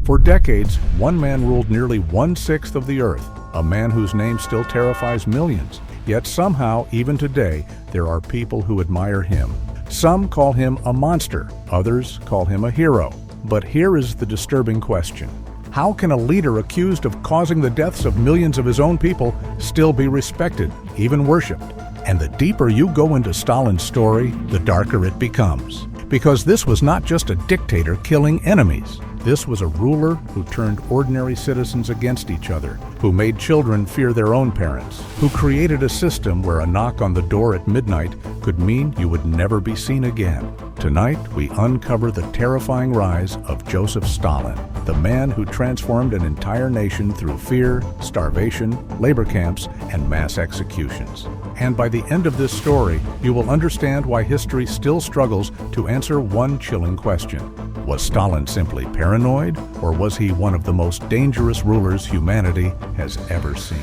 For decades, one man ruled nearly 1/6 of the earth, a man whose name still terrifies millions. Yet somehow, even today, there are people who admire him. Some call him a monster, others call him a hero. But here is the disturbing question. How can a leader accused of causing the deaths of millions of his own people still be respected, even worshipped? And the deeper you go into Stalin's story, the darker it becomes. Because this was not just a dictator killing enemies. This was a ruler who turned ordinary citizens against each other, who made children fear their own parents, who created a system where a knock on the door at midnight could mean you would never be seen again. Tonight, we uncover the terrifying rise of Joseph Stalin, the man who transformed an entire nation through fear, starvation, labor camps, and mass executions. And by the end of this story, you will understand why history still struggles to answer one chilling question. Was Stalin simply paranoid, or was he one of the most dangerous rulers humanity has ever seen?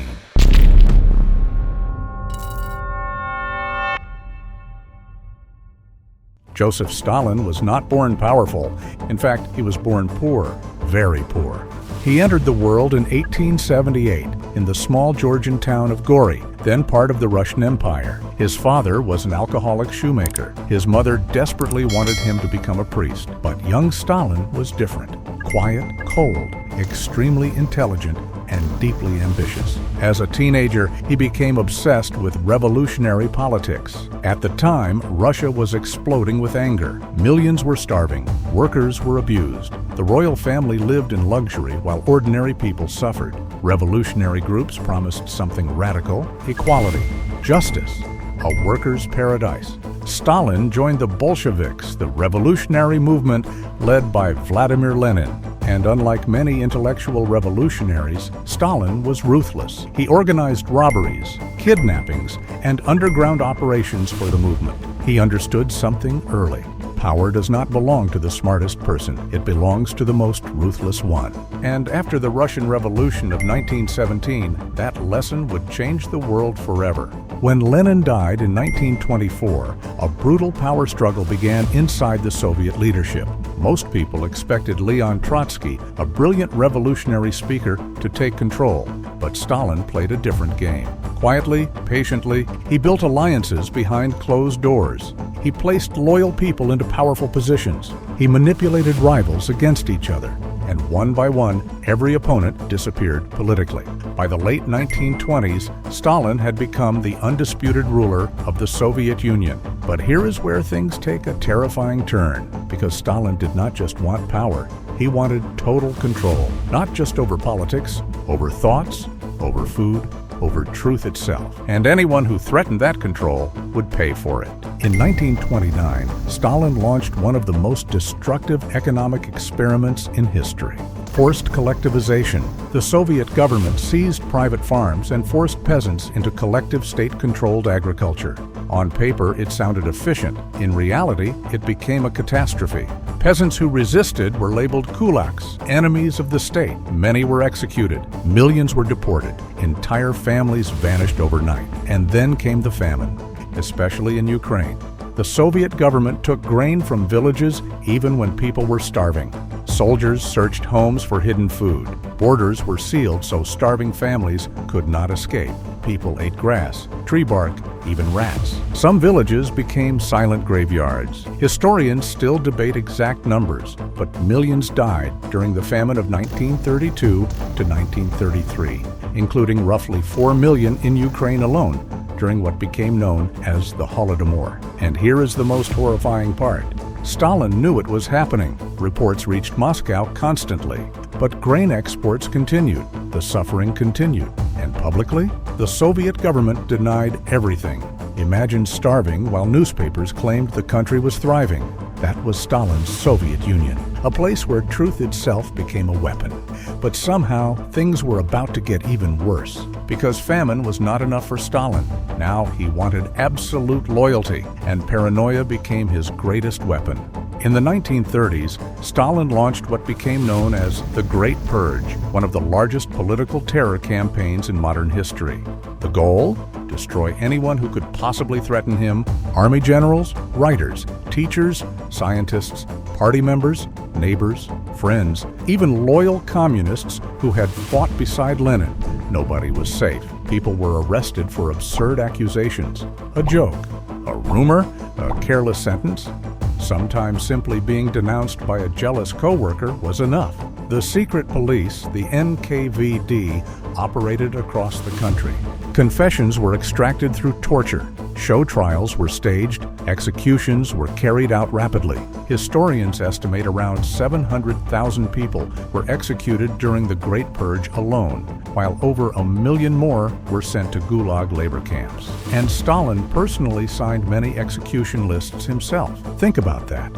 Joseph Stalin was not born powerful. In fact, he was born poor, very poor. He entered the world in 1878 in the small Georgian town of Gori, then part of the Russian Empire. His father was an alcoholic shoemaker. His mother desperately wanted him to become a priest. But young Stalin was different. Quiet, cold, extremely intelligent, and deeply ambitious. As a teenager, he became obsessed with revolutionary politics. At the time, Russia was exploding with anger. Millions were starving. Workers were abused. The royal family lived in luxury while ordinary people suffered. Revolutionary groups promised something radical: equality, justice, a worker's paradise. Stalin joined the Bolsheviks, the revolutionary movement led by Vladimir Lenin. And unlike many intellectual revolutionaries, Stalin was ruthless. He organized robberies, kidnappings, and underground operations for the movement. He understood something early. Power does not belong to the smartest person. It belongs to the most ruthless one. And after the Russian Revolution of 1917, that lesson would change the world forever. When Lenin died in 1924, a brutal power struggle began inside the Soviet leadership. Most people expected Leon Trotsky, a brilliant revolutionary speaker, to take control. But Stalin played a different game. Quietly, patiently, he built alliances behind closed doors. He placed loyal people into powerful positions. He manipulated rivals against each other. And one by one, every opponent disappeared politically. By the late 1920s, Stalin had become the undisputed ruler of the Soviet Union. But here is where things take a terrifying turn, because Stalin did not just want power. He wanted total control, not just over politics, over thoughts, over food, over truth itself. And anyone who threatened that control would pay for it. In 1929, Stalin launched one of the most destructive economic experiments in history: forced collectivization. The Soviet government seized private farms and forced peasants into collective state-controlled agriculture. On paper, it sounded efficient. In reality, it became a catastrophe. Peasants who resisted were labeled kulaks, enemies of the state. Many were executed. Millions were deported. Entire families vanished overnight. And then came the famine, especially in Ukraine. The Soviet government took grain from villages even when people were starving. Soldiers searched homes for hidden food. Borders were sealed so starving families could not escape. People ate grass, tree bark, even rats. Some villages became silent graveyards. Historians still debate exact numbers, but millions died during the famine of 1932 to 1933, including roughly 4 million in Ukraine alone during what became known as the Holodomor. And here is the most horrifying part. Stalin knew it was happening. Reports reached Moscow constantly. But grain exports continued. The suffering continued. And publicly, the Soviet government denied everything. Imagine starving while newspapers claimed the country was thriving. That was Stalin's Soviet Union, a place where truth itself became a weapon. But somehow, things were about to get even worse, because famine was not enough for Stalin. Now he wanted absolute loyalty, and paranoia became his greatest weapon. In the 1930s, Stalin launched what became known as the Great Purge, one of the largest political terror campaigns in modern history. The goal? Destroy anyone who could possibly threaten him: army generals, writers, teachers, scientists, party members, neighbors, friends, even loyal communists who had fought beside Lenin. Nobody was safe. People were arrested for absurd accusations. A joke, a rumor, a careless sentence. Sometimes simply being denounced by a jealous coworker was enough. The secret police, the NKVD, operated across the country. Confessions were extracted through torture. Show trials were staged. Executions were carried out rapidly. Historians estimate around 700,000 people were executed during the Great Purge alone, while over 1 million more were sent to Gulag labor camps. And Stalin personally signed many execution lists himself. Think about that.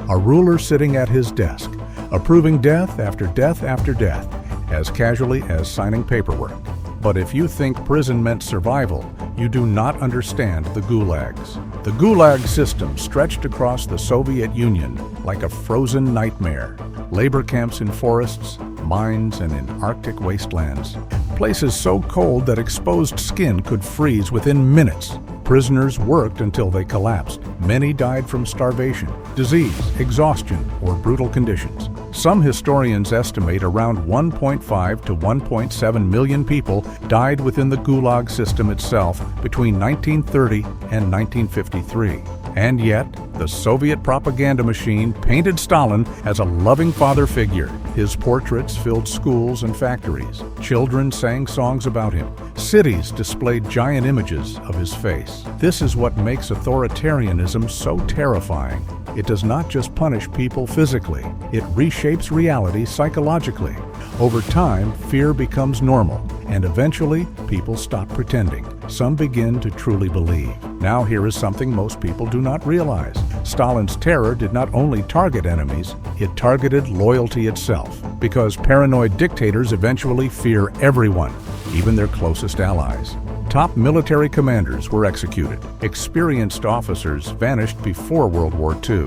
A ruler sitting at his desk, approving death after death after death, as casually as signing paperwork. But if you think prison meant survival, you do not understand the gulags. The Gulag system stretched across the Soviet Union like a frozen nightmare. Labor camps in forests, mines, and in Arctic wastelands. Places so cold that exposed skin could freeze within minutes. Prisoners worked until they collapsed. Many died from starvation, disease, exhaustion, or brutal conditions. Some historians estimate around 1.5 to 1.7 million people died within the Gulag system itself between 1930 and 1953. And yet, the Soviet propaganda machine painted Stalin as a loving father figure. His portraits filled schools and factories. Children sang songs about him. Cities displayed giant images of his face. This is what makes authoritarianism so terrifying. It does not just punish people physically, it reshapes reality psychologically. Over time, fear becomes normal, and eventually, people stop pretending. Some begin to truly believe. Now here is something most people do not realize. Stalin's terror did not only target enemies, it targeted loyalty itself, because paranoid dictators eventually fear everyone, even their closest allies. Top military commanders were executed. Experienced officers vanished before World War II.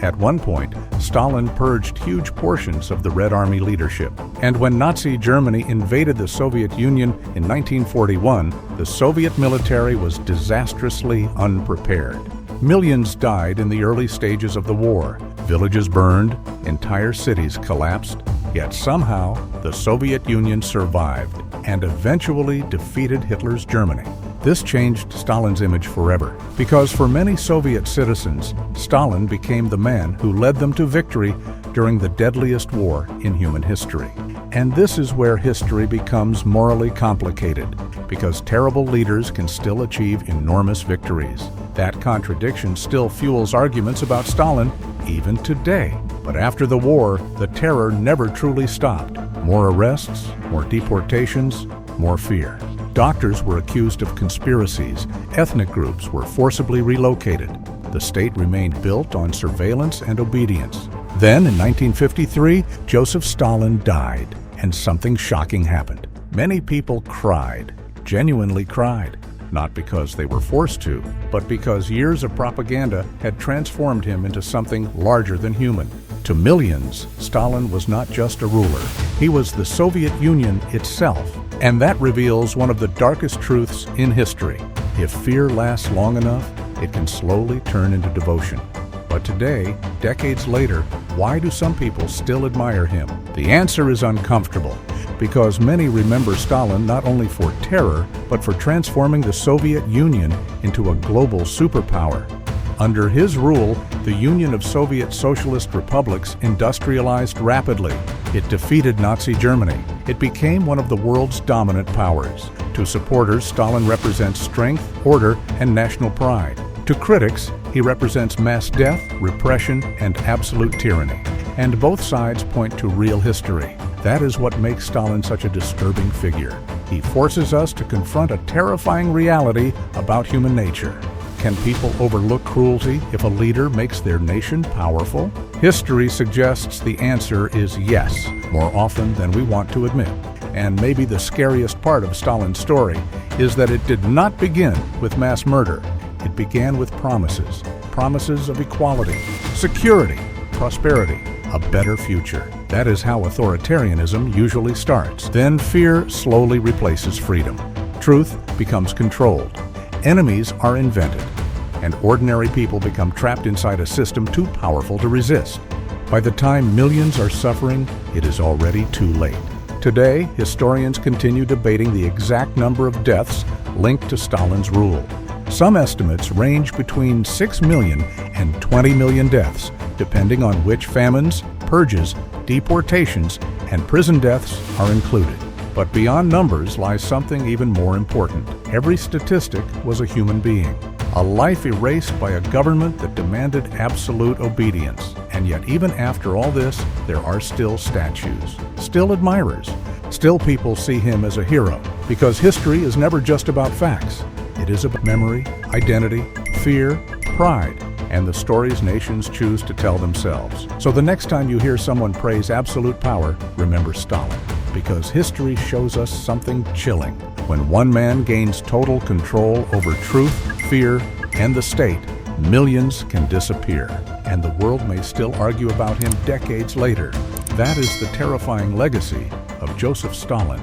At one point, Stalin purged huge portions of the Red Army leadership. And when Nazi Germany invaded the Soviet Union in 1941, the Soviet military was disastrously unprepared. Millions died in the early stages of the war. Villages burned, entire cities collapsed. Yet somehow, the Soviet Union survived and eventually defeated Hitler's Germany. This changed Stalin's image forever, because for many Soviet citizens, Stalin became the man who led them to victory during the deadliest war in human history. And this is where history becomes morally complicated, because terrible leaders can still achieve enormous victories. That contradiction still fuels arguments about Stalin even today. But after the war, the terror never truly stopped. More arrests, more deportations, more fear. Doctors were accused of conspiracies. Ethnic groups were forcibly relocated. The state remained built on surveillance and obedience. Then, in 1953, Joseph Stalin died, and something shocking happened. Many people cried, genuinely cried. Not because they were forced to, but because years of propaganda had transformed him into something larger than human. To millions, Stalin was not just a ruler. He was the Soviet Union itself. And that reveals one of the darkest truths in history. If fear lasts long enough, it can slowly turn into devotion. But today, decades later, why do some people still admire him? The answer is uncomfortable, because many remember Stalin not only for terror, but for transforming the Soviet Union into a global superpower. Under his rule, the Union of Soviet Socialist Republics industrialized rapidly. It defeated Nazi Germany. It became one of the world's dominant powers. To supporters, Stalin represents strength, order, and national pride. To critics, he represents mass death, repression, and absolute tyranny. And both sides point to real history. That is what makes Stalin such a disturbing figure. He forces us to confront a terrifying reality about human nature. Can people overlook cruelty if a leader makes their nation powerful? History suggests the answer is yes, more often than we want to admit. And maybe the scariest part of Stalin's story is that it did not begin with mass murder. It began with promises. Promises of equality, security, prosperity, a better future. That is how authoritarianism usually starts. Then fear slowly replaces freedom. Truth becomes controlled. Enemies are invented, and ordinary people become trapped inside a system too powerful to resist. By the time millions are suffering, it is already too late. Today, historians continue debating the exact number of deaths linked to Stalin's rule. Some estimates range between 6 million and 20 million deaths, depending on which famines, purges, deportations, and prison deaths are included. But beyond numbers lies something even more important. Every statistic was a human being, a life erased by a government that demanded absolute obedience. And yet, even after all this, there are still statues, still admirers, still people see him as a hero. Because history is never just about facts. It is about memory, identity, fear, pride, and the stories nations choose to tell themselves. So the next time you hear someone praise absolute power, remember Stalin. Because history shows us something chilling. When one man gains total control over truth, fear, and the state, millions can disappear, and the world may still argue about him decades later. That is the terrifying legacy of Joseph Stalin.